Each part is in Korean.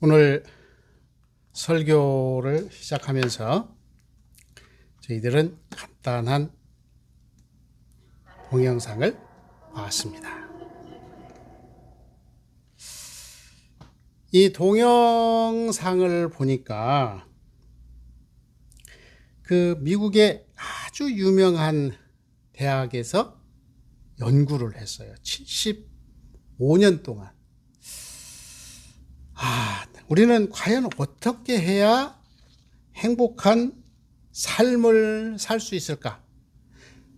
오늘 설교를 시작하면서 저희들은 간단한 동영상을 봤습니다. 이 동영상을 보니까 그 미국의 아주 유명한 대학에서 연구를 했어요. 75년 동안. 우리는 과연 어떻게 해야 행복한 삶을 살 수 있을까?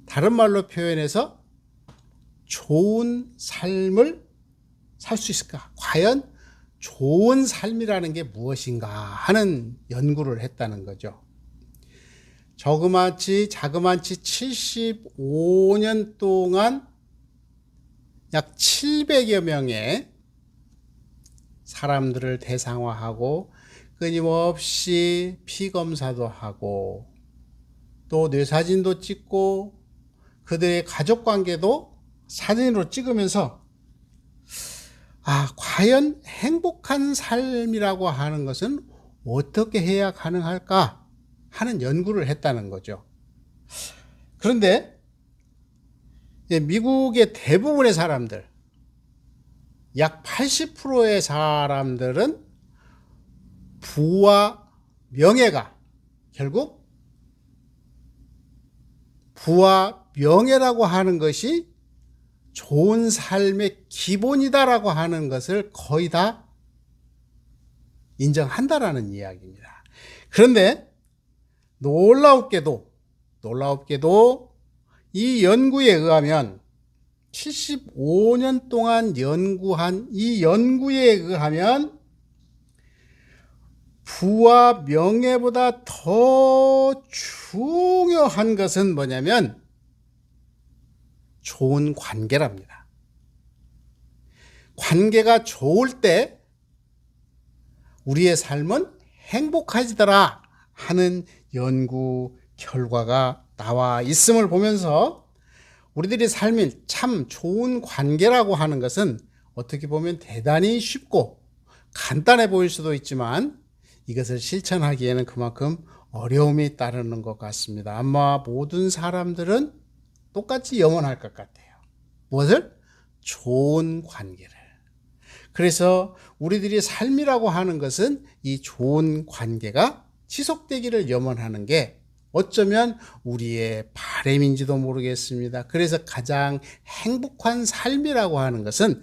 다른 말로 표현해서 좋은 삶을 살 수 있을까? 과연 좋은 삶이라는 게 무엇인가 하는 연구를 했다는 거죠. 자그마치 75년 동안 약 700여 명의 사람들을 대상화하고 끊임없이 피검사도 하고 또 뇌사진도 찍고 그들의 가족관계도 사진으로 찍으면서 과연 행복한 삶이라고 하는 것은 어떻게 해야 가능할까 하는 연구를 했다는 거죠. 그런데 미국의 대부분의 사람들, 약 80%의 사람들은 부와 명예가 결국 부와 명예라고 하는 것이 좋은 삶의 기본이다라고 하는 것을 거의 다 인정한다라는 이야기입니다. 그런데 놀랍게도 이 연구에 의하면 75년 동안 연구한 이 연구에 의하면 부와 명예보다 더 중요한 것은 뭐냐면 좋은 관계랍니다. 관계가 좋을 때 우리의 삶은 행복해지더라 하는 연구 결과가 나와 있음을 보면서 우리들의 삶이 참 좋은 관계라고 하는 것은 어떻게 보면 대단히 쉽고 간단해 보일 수도 있지만 이것을 실천하기에는 그만큼 어려움이 따르는 것 같습니다. 아마 모든 사람들은 똑같이 영원할 것 같아요. 무엇을? 좋은 관계를. 그래서 우리들이 삶이라고 하는 것은 이 좋은 관계가 지속되기를 염원하는 게 어쩌면 우리의 바람인지도 모르겠습니다. 그래서 가장 행복한 삶이라고 하는 것은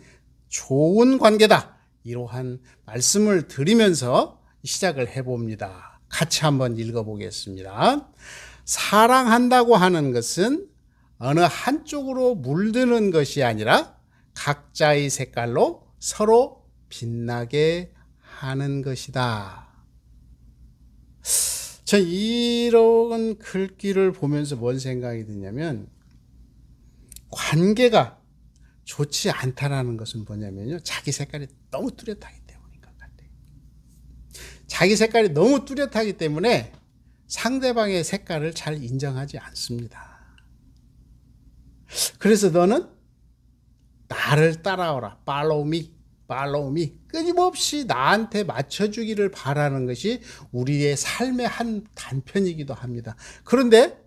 좋은 관계다. 이러한 말씀을 드리면서 시작을 해봅니다. 같이 한번 읽어보겠습니다. 사랑한다고 하는 것은 어느 한쪽으로 물드는 것이 아니라 각자의 색깔로 서로 빛나게 하는 것이다. 저 이런 글귀를 보면서 뭔 생각이 드냐면 관계가 좋지 않다라는 것은 뭐냐면요. 자기 색깔이 너무 뚜렷하기 때문인 것 같아요. 자기 색깔이 너무 뚜렷하기 때문에 상대방의 색깔을 잘 인정하지 않습니다. 그래서 너는 나를 따라오라. Follow me. 끊임없이 나한테 맞춰주기를 바라는 것이 우리의 삶의 한 단편이기도 합니다. 그런데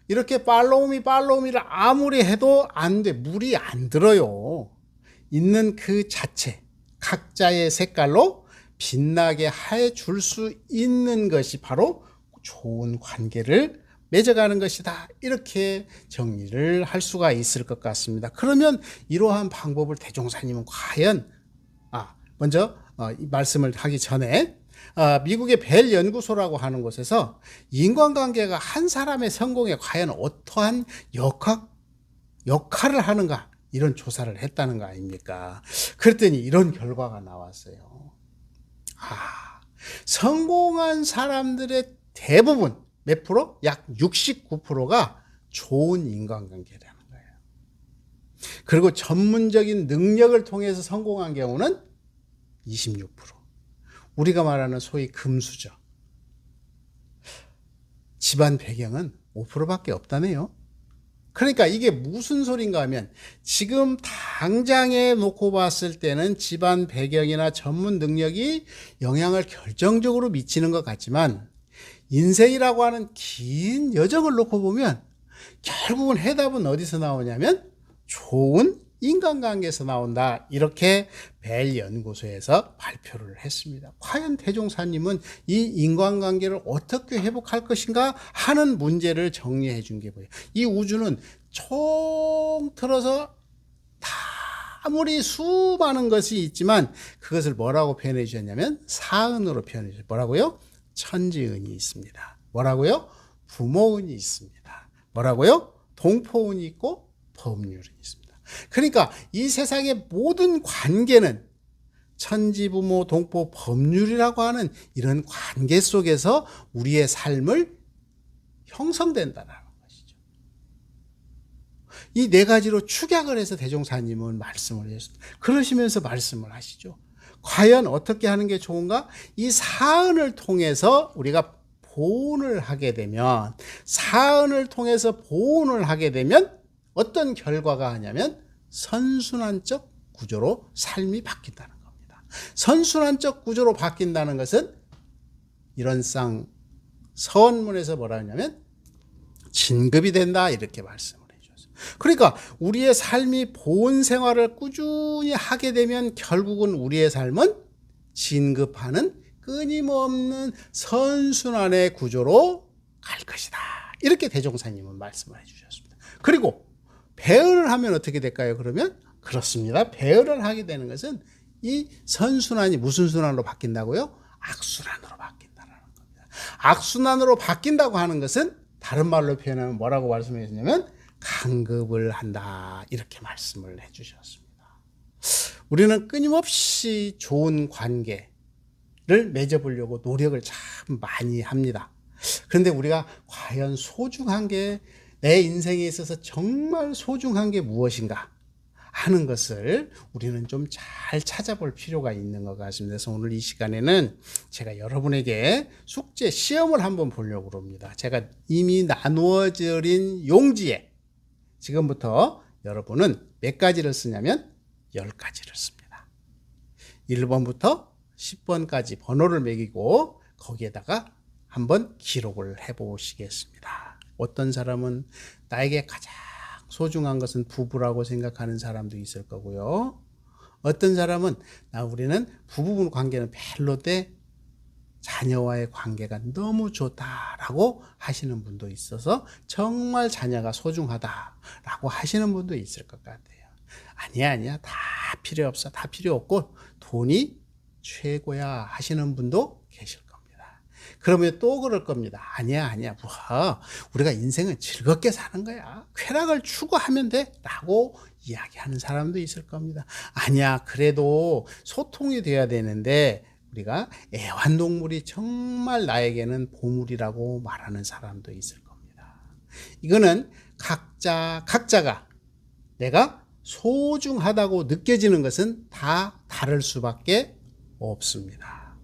이렇게 follow me를 아무리 해도 안 돼. 물이 안 들어요. 있는 그 자체, 각자의 색깔로 빛나게 해줄 수 있는 것이 바로 좋은 관계를 맺어가는 것이다. 이렇게 정리를 할 수가 있을 것 같습니다. 그러면 이러한 방법을 대종사님은 과연 먼저 이 말씀을 하기 전에 미국의 벨 연구소라고 하는 곳에서 인간관계가 한 사람의 성공에 과연 어떠한 역할을 하는가 이런 조사를 했다는 거 아닙니까? 그랬더니 이런 결과가 나왔어요. 성공한 사람들의 대부분 몇 프로? 약 69%가 좋은 인간관계라는 거예요. 그리고 전문적인 능력을 통해서 성공한 경우는 26%. 우리가 말하는 소위 금수저. 집안 배경은 5%밖에 없다네요. 그러니까 이게 무슨 소린가 하면 지금 당장에 놓고 봤을 때는 집안 배경이나 전문 능력이 영향을 결정적으로 미치는 것 같지만 인생이라고 하는 긴 여정을 놓고 보면 결국은 해답은 어디서 나오냐면 좋은 인간관계에서 나온다. 이렇게 벨 연구소에서 발표를 했습니다. 과연 대종사님은 이 인간관계를 어떻게 회복할 것인가 하는 문제를 정리해 준 게 뭐예요? 이 우주는 총 틀어서 아무리 수많은 것이 있지만 그것을 뭐라고 표현해 주셨냐면 사은으로 표현해 주셨어요. 뭐라고요? 천지은이 있습니다. 뭐라고요? 부모은이 있습니다. 뭐라고요? 동포운이 있고 법률이 있습니다. 그러니까 이 세상의 모든 관계는 천지부모 동포 법률이라고 하는 이런 관계 속에서 우리의 삶을 형성된다는 것이죠. 이 네 가지로 축약을 해서 대종사님은 말씀을 하셨습니다. 그러시면서 말씀을 하시죠. 과연 어떻게 하는 게 좋은가? 이 사은을 통해서 우리가 보온을 하게 되면, 사은을 통해서 보온을 하게 되면 어떤 결과가 하냐면 선순환적 구조로 삶이 바뀐다는 겁니다. 선순환적 구조로 바뀐다는 것은 이런 서원문에서 뭐라 하냐면 진급이 된다 이렇게 말씀을 해주셨어요. 그러니까 우리의 삶이 보온 생활을 꾸준히 하게 되면 결국은 우리의 삶은 진급하는 끊임없는 선순환의 구조로 갈 것이다. 이렇게 대종사님은 말씀을 해주셨습니다. 그리고 배열을 하면 어떻게 될까요? 그러면 그렇습니다. 배열을 하게 되는 것은 이 선순환이 무슨 순환으로 바뀐다고요? 악순환으로 바뀐다는 겁니다. 악순환으로 바뀐다고 하는 것은 다른 말로 표현하면 뭐라고 말씀해 주냐면 강급을 한다 이렇게 말씀을 해 주셨습니다. 우리는 끊임없이 좋은 관계를 맺어보려고 노력을 참 많이 합니다. 그런데 우리가 과연 소중한 게 내 인생에 있어서 정말 소중한 게 무엇인가 하는 것을 우리는 좀 잘 찾아볼 필요가 있는 것 같습니다. 그래서 오늘 이 시간에는 제가 여러분에게 숙제 시험을 한번 보려고 합니다. 제가 이미 나누어 드린 용지에 지금부터 여러분은 몇 가지를 쓰냐면 10가지를 씁니다. 1번부터 10번까지 번호를 매기고 거기에다가 한번 기록을 해보시겠습니다. 어떤 사람은 나에게 가장 소중한 것은 부부라고 생각하는 사람도 있을 거고요. 어떤 사람은 우리는 부부 관계는 별로인데 자녀와의 관계가 너무 좋다라고 하시는 분도 있어서 정말 자녀가 소중하다라고 하시는 분도 있을 것 같아요. 아니야 다 필요 없어, 다 필요 없고 돈이 최고야 하시는 분도 계실 겁니다. 그러면 또 그럴 겁니다. 아니야 뭐 우리가 인생은 즐겁게 사는 거야, 쾌락을 추구하면 돼 라고 이야기하는 사람도 있을 겁니다. 아니야 그래도 소통이 돼야 되는데 우리가 애완동물이 정말 나에게는 보물이라고 말하는 사람도 있을 겁니다. 이거는 각자가 내가 소중하다고 느껴지는 것은 다 다를 수밖에 없습니다.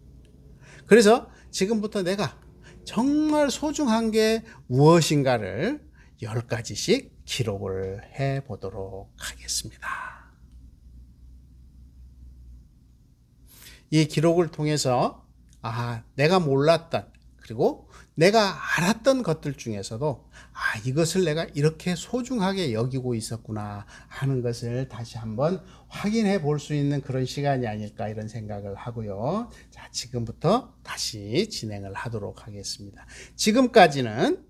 그래서 지금부터 내가 정말 소중한 게 무엇인가를 10가지씩 기록을 해 보도록 하겠습니다. 이 기록을 통해서 내가 몰랐던 그리고 내가 알았던 것들 중에서도 이것을 내가 이렇게 소중하게 여기고 있었구나 하는 것을 다시 한번 확인해 볼 수 있는 그런 시간이 아닐까 이런 생각을 하고요. 자, 지금부터 다시 진행을 하도록 하겠습니다. 지금까지는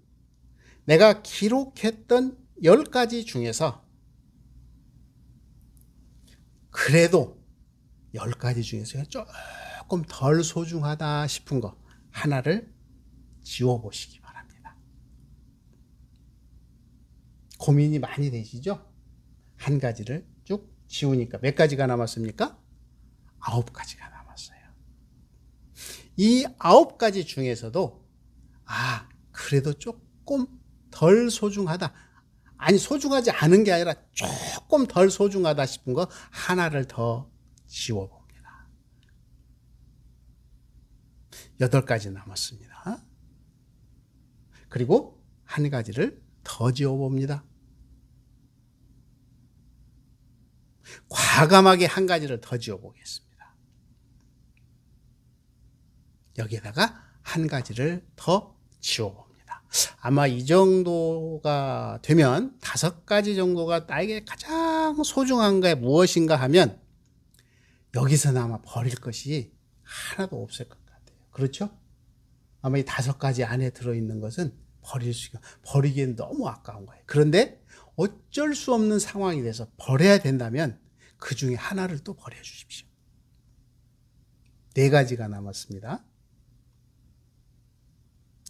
내가 기록했던 10가지 중에서 그래도 10가지 중에서 조금 덜 소중하다 싶은 거 하나를 지워보시기 바랍니다. 고민이 많이 되시죠? 한 가지를 쭉 지우니까 몇 가지가 남았습니까? 9가지가 남았어요. 이 9가지 중에서도 그래도 조금 덜 소중하다, 아니 소중하지 않은 게 아니라 조금 덜 소중하다 싶은 거 하나를 더 지워봅니다. 8가지 남았습니다. 그리고 한 가지를 더 지워봅니다. 과감하게 한 가지를 더 지어 보겠습니다. 여기에다가 한 가지를 더 지어 봅니다. 아마 이 정도가 되면 5가지 정도가 나에게 가장 소중한 게 무엇인가 하면 여기서는 아마 버릴 것이 하나도 없을 것 같아요. 그렇죠? 아마 이 5가지 안에 들어있는 것은 버리기엔 너무 아까운 거예요. 그런데 어쩔 수 없는 상황이 돼서 버려야 된다면 그 중에 하나를 또 버려주십시오. 4가지가 남았습니다.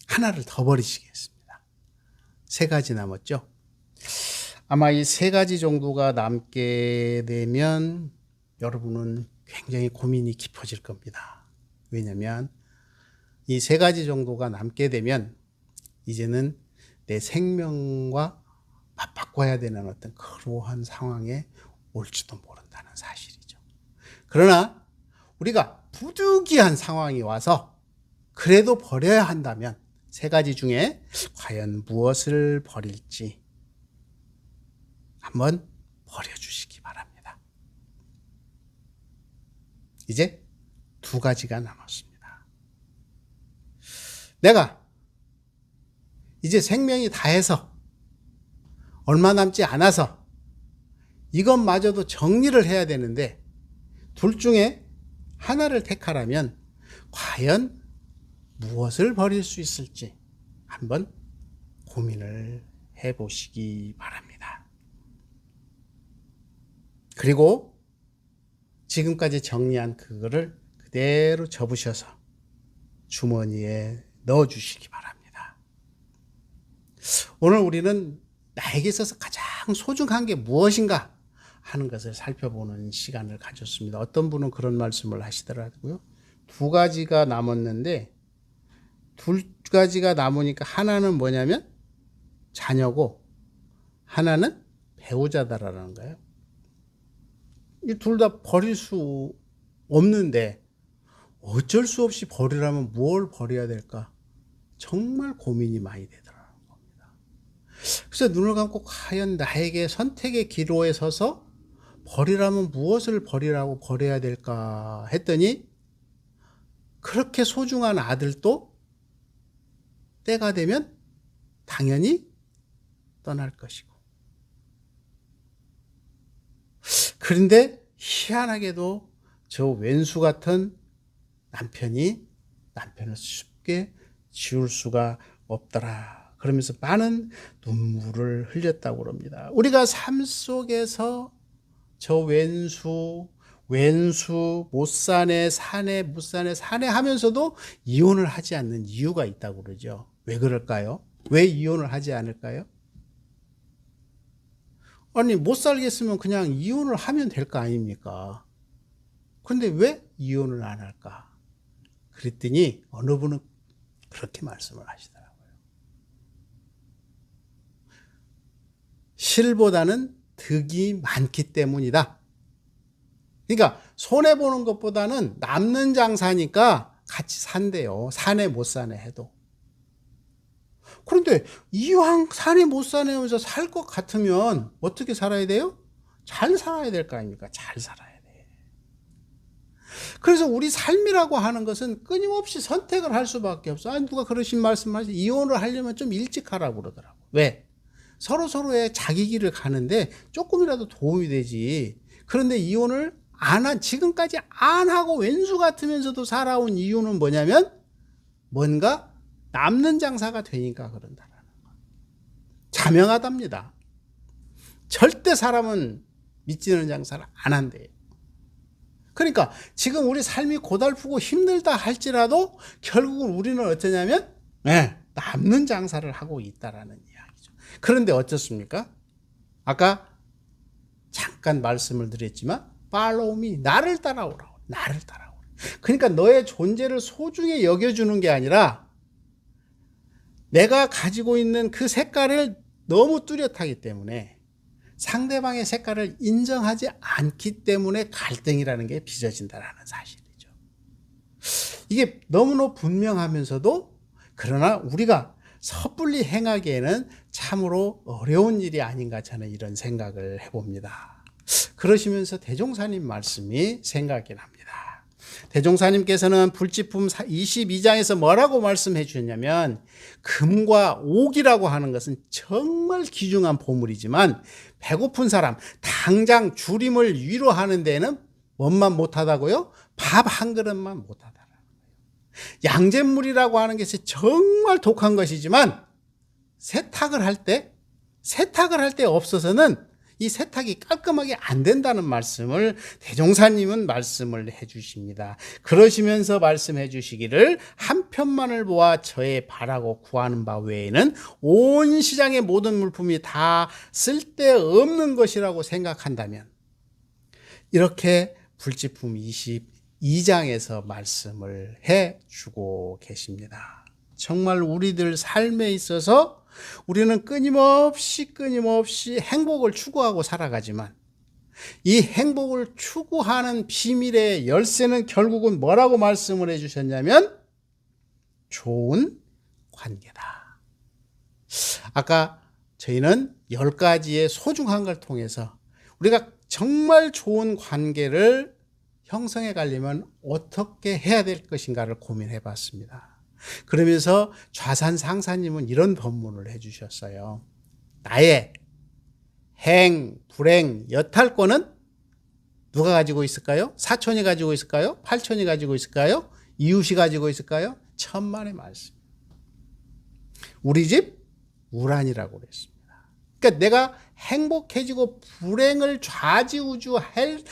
하나를 더 버리시겠습니다. 3가지 남았죠? 아마 이 3가지 정도가 남게 되면 여러분은 굉장히 고민이 깊어질 겁니다. 왜냐하면 이 3가지 정도가 남게 되면 이제는 내 생명과 맞바꿔야 되는 어떤 그러한 상황에 올지도 모른다는 사실이죠. 그러나 우리가 부득이한 상황이 와서 그래도 버려야 한다면 3가지 중에 과연 무엇을 버릴지 한번 버려주시기 바랍니다. 이제 2가지가 남았습니다. 내가 이제 생명이 다해서 얼마 남지 않아서 이것마저도 정리를 해야 되는데 둘 중에 하나를 택하라면 과연 무엇을 버릴 수 있을지 한번 고민을 해보시기 바랍니다. 그리고 지금까지 정리한 그거를 그대로 접으셔서 주머니에 넣어주시기 바랍니다. 오늘 우리는 나에게 있어서 가장 소중한 게 무엇인가 하는 것을 살펴보는 시간을 가졌습니다. 어떤 분은 그런 말씀을 하시더라고요. 2가지가 남았는데 2가지가 남으니까 하나는 뭐냐면 자녀고 하나는 배우자다라는 거예요. 이 둘 다 버릴 수 없는데 어쩔 수 없이 버리라면 뭘 버려야 될까? 정말 고민이 많이 되더라고요. 그래서 눈을 감고 과연 나에게 선택의 기로에 서서 버리라면 무엇을 버리라고 버려야 될까 했더니 그렇게 소중한 아들도 때가 되면 당연히 떠날 것이고, 그런데 희한하게도 저 왼수 같은 남편을 쉽게 지울 수가 없더라. 그러면서 많은 눈물을 흘렸다고 합니다. 우리가 삶 속에서 저 왼수 못 사네 하면서도 이혼을 하지 않는 이유가 있다고 그러죠. 왜 그럴까요? 왜 이혼을 하지 않을까요? 아니, 못 살겠으면 그냥 이혼을 하면 될 거 아닙니까? 그런데 왜 이혼을 안 할까? 그랬더니 어느 분은 그렇게 말씀을 하시더라고요. 실보다는 득이 많기 때문이다. 그러니까 손해보는 것보다는 남는 장사니까 같이 산대요. 사네 못 사네 해도. 그런데 이왕 사네 못 사네 하면서 살 것 같으면 어떻게 살아야 돼요? 잘 살아야 될 거 아닙니까? 잘 살아야 돼. 그래서 우리 삶이라고 하는 것은 끊임없이 선택을 할 수밖에 없어. 아니, 누가 그러신 말씀을 하지? 이혼을 하려면 좀 일찍 하라고 그러더라고. 왜? 서로의 자기 길을 가는데 조금이라도 도움이 되지. 그런데 이혼을 지금까지 안 하고 왼수 같으면서도 살아온 이유는 뭐냐면 뭔가 남는 장사가 되니까 그런다는 거. 자명하답니다. 절대 사람은 믿지는 장사를 안 한대요. 그러니까 지금 우리 삶이 고달프고 힘들다 할지라도 결국은 우리는 어쩌냐면 남는 장사를 하고 있다라는 이야기죠. 그런데 어떻습니까? 아까 잠깐 말씀을 드렸지만 Follow me, 나를 따라오라고. 그러니까 너의 존재를 소중히 여겨주는 게 아니라 내가 가지고 있는 그 색깔을 너무 뚜렷하기 때문에 상대방의 색깔을 인정하지 않기 때문에 갈등이라는 게 빚어진다는 사실이죠. 이게 너무나 분명하면서도 그러나 우리가 섣불리 행하기에는 참으로 어려운 일이 아닌가 저는 이런 생각을 해봅니다. 그러시면서 대종사님 말씀이 생각이 납니다. 대종사님께서는 불지품 22장에서 뭐라고 말씀해 주셨냐면, 금과 옥이라고 하는 것은 정말 귀중한 보물이지만 배고픈 사람 당장 주림을 위로하는 데는 뭔만 못하다고요? 밥 한 그릇만 못하다. 양잿물이라고 하는 것이 정말 독한 것이지만 세탁을 할 때 없어서는 이 세탁이 깔끔하게 안 된다는 말씀을 대종사님은 말씀을 해 주십니다. 그러시면서 말씀해 주시기를, 한 편만을 보아 저의 바라고 구하는 바 외에는 온 시장의 모든 물품이 다 쓸데없는 것이라고 생각한다면, 이렇게 불지품 22장에서 말씀을 해 주고 계십니다. 정말 우리들 삶에 있어서 우리는 끊임없이 행복을 추구하고 살아가지만, 이 행복을 추구하는 비밀의 열쇠는 결국은 뭐라고 말씀을 해 주셨냐면 좋은 관계다. 아까 저희는 10가지의 소중한 걸 통해서 우리가 정말 좋은 관계를 형성해 가려면 어떻게 해야 될 것인가를 고민해 봤습니다. 그러면서 좌산 상사님은 이런 법문을 해 주셨어요. 나의 행, 불행, 여탈권은 누가 가지고 있을까요? 사촌이 가지고 있을까요? 팔촌이 가지고 있을까요? 이웃이 가지고 있을까요? 천만의 말씀. 우리 집 우란이라고 그랬습니다. 그러니까 내가 행복해지고 불행을 좌지우지할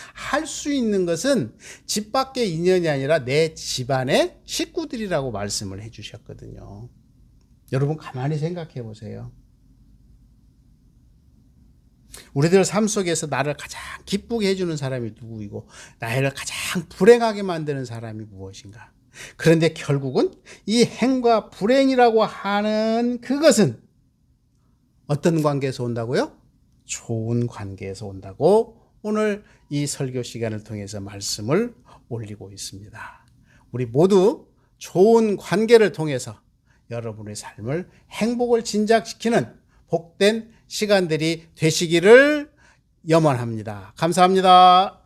수 있는 것은 집 밖의 인연이 아니라 내 집안의 식구들이라고 말씀을 해 주셨거든요. 여러분 가만히 생각해 보세요. 우리들 삶 속에서 나를 가장 기쁘게 해주는 사람이 누구이고 나를 가장 불행하게 만드는 사람이 무엇인가? 그런데 결국은 이 행과 불행이라고 하는 그것은 어떤 관계에서 온다고요? 좋은 관계에서 온다고 오늘 이 설교 시간을 통해서 말씀을 올리고 있습니다. 우리 모두 좋은 관계를 통해서 여러분의 삶을 행복을 진작시키는 복된 시간들이 되시기를 염원합니다. 감사합니다.